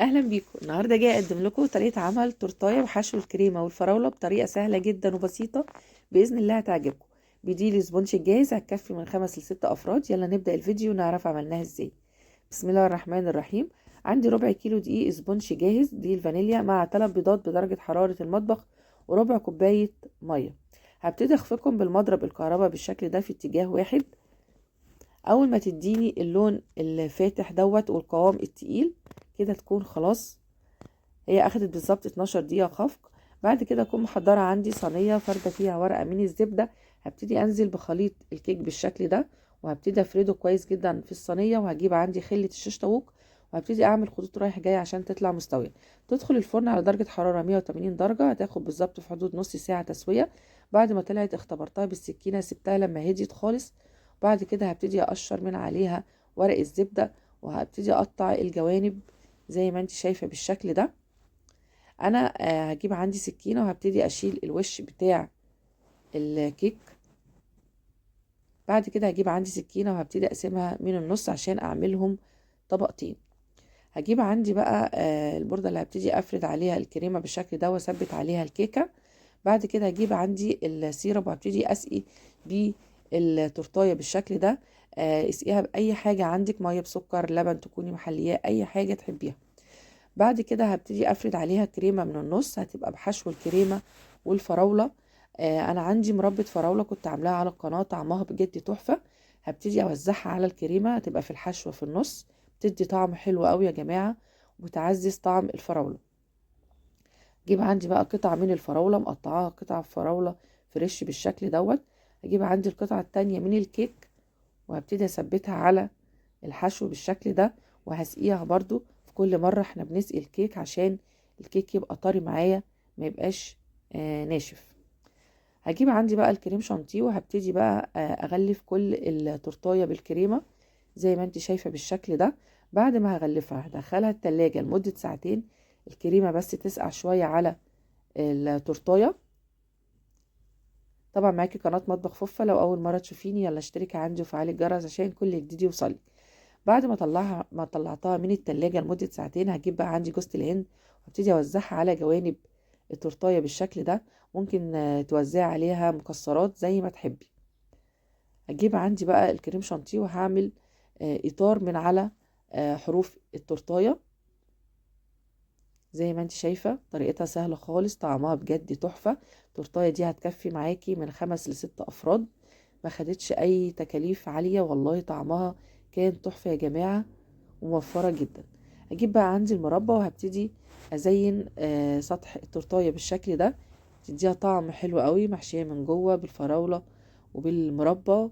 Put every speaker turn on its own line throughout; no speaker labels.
اهلا بيكم. النهارده جاي اقدم لكم طريقه عمل تورتايه بحشو الكريمه والفراوله بطريقه سهله جدا وبسيطه. باذن الله هتعجبكم. بدي لي سبونج جاهز هتكفي من 5 ل6 افراد. يلا نبدا الفيديو ونعرف عملناها ازاي. بسم الله الرحمن الرحيم. عندي ربع كيلو دقيق سبونج جاهز، دي الفانيليا مع 3 بيضات بدرجه حراره المطبخ وربع كوبايه ميه. هبتدي اخفقهم بالمضرب الكهرباء بالشكل ده في اتجاه واحد. اول ما تديني اللون الفاتح دوت والقوام التقيل كده تكون خلاص. هي اخدت بالظبط 12 دقيقه خفق. بعد كده اكون محضره عندي صينيه فارده فيها ورقه من الزبده. هبتدي انزل بخليط الكيك بالشكل ده، وهبتدي افرده كويس جدا في الصينيه، وهجيب عندي خله الشيش طاووق وهبتدي اعمل خطوط رايح جاي عشان تطلع مستويه. تدخل الفرن على درجه حراره 180 درجه، هتاخد بالظبط في حدود نص ساعه تسويه. بعد ما طلعت اختبرتها بالسكينه، سبتها لما هديت خالص. بعد كده هبتدي اقشر من عليها ورق الزبده، وهبتدي اقطع الجوانب زي ما انت شايفه بالشكل ده. انا هجيب عندي سكينه وهبتدي اشيل الوش بتاع الكيك. بعد كده هجيب عندي سكينه وهبتدي اقسمها من النص عشان اعملهم طبقتين. هجيب عندي بقى البورده اللي هبتدي افرد عليها الكريمه بالشكل ده واثبت عليها الكيكه. بعد كده هجيب عندي السيرب وهبتدي اسقي بيه التورتايه بالشكل ده. اسقيها باي حاجه عندك، ميه بسكر، لبن، تكوني محلياه، اي حاجه تحبيها. بعد كده هبتدي افرد عليها كريمه من النص، هتبقى بحشو الكريمه والفراوله. انا عندي مربى فراوله كنت عاملاها على القناه، طعمها بجد تحفه. هبتدي اوزعها على الكريمه، هتبقى في الحشوه في النص. بتدي طعم حلو قوي يا جماعه، وبتعزز طعم الفراوله. اجيب عندي بقى قطعه من الفراوله مقطعاها قطع فراوله فريش بالشكل دوت. اجيب عندي القطعه التانية من الكيك وهبتدي اثبتها على الحشو بالشكل ده، وهسقيها برضو. في كل مرة احنا بنسقي الكيك عشان الكيك يبقى طري معايا، ما يبقاش ناشف. هجيب عندي بقى الكريم شانتيه وهبتدي بقى اغلف كل التورتايه بالكريمه زي ما انت شايفه بالشكل ده. بعد ما هغلفها هدخلها التلاجة لمدة ساعتين. الكريمه بس تسقع شويه على التورتايه. طبعا معاكي قناه مطبخ فوفا، لو اول مره تشوفيني يلا اشتركي عندي وفعلي الجرس عشان كل جديد يوصلك. بعد ما طلعتها من التلاجة لمدة ساعتين، هجيب بقى عندي جوز الهند وابتدي اوزعها على جوانب التورتايه بالشكل ده. ممكن توزعي عليها مكسرات زي ما تحبي. هجيب عندي بقى الكريم شانتيه وهعمل اطار من على حروف التورتايه. زي ما انت شايفة طريقتها سهلة خالص، طعمها بجد تحفة. التورتايه دي هتكفي معاكي من 5 ل6 افراد. ما خدتش اي تكاليف عالية، والله طعمها كان تحفة يا جماعة، وموفرة جدا. اجيب بقى عندي المربى وهبتدي ازين سطح التورتايه بالشكل ده. تديها طعم حلو قوي، محشيه من جوه بالفراوله وبالمربى،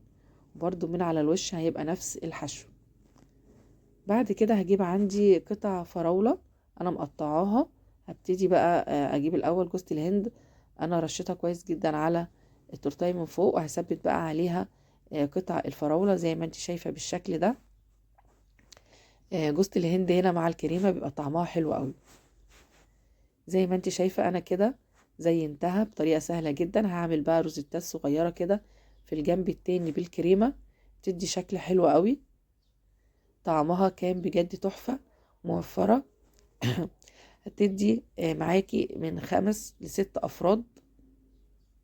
برضو من على الوش هيبقى نفس الحشو. بعد كده هجيب عندي قطع فراوله انا مقطعاها. هبتدي بقى اجيب الاول جوز الهند، انا رشيتها كويس جدا على التورتايه من فوق، وهثبت بقى عليها قطع الفراوله زي ما انت شايفه بالشكل ده. جوز الهند هنا مع الكريمه بيبقى طعمها حلو قوي. زي ما انت شايفه انا كده زينتها بطريقه سهله جدا. هعمل بقى روزيتات صغيره كده في الجنب التاني بالكريمه، تدي شكل حلو قوي. طعمها كان بجد تحفه، موفره. هتدي معاكي من 5 ل6 افراد.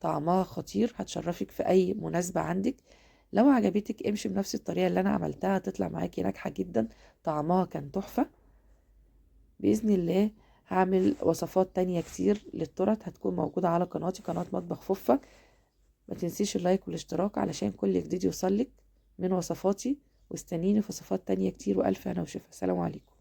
طعمها خطير، هتشرفك في اي مناسبه عندك. لو عجبتك امشي بنفس الطريقه اللي انا عملتها، هتطلع معاكي ناجحه جدا. طعمها كان تحفه. بإذن الله هعمل وصفات تانية كتير للتورت، هتكون موجودة على قناتي قناة مطبخ فوفا. ما تنسيش اللايك والاشتراك علشان كل جديد يوصلك من وصفاتي، واستنيني في وصفات تانية كتير، وألف هنا وشفا. سلام عليكم.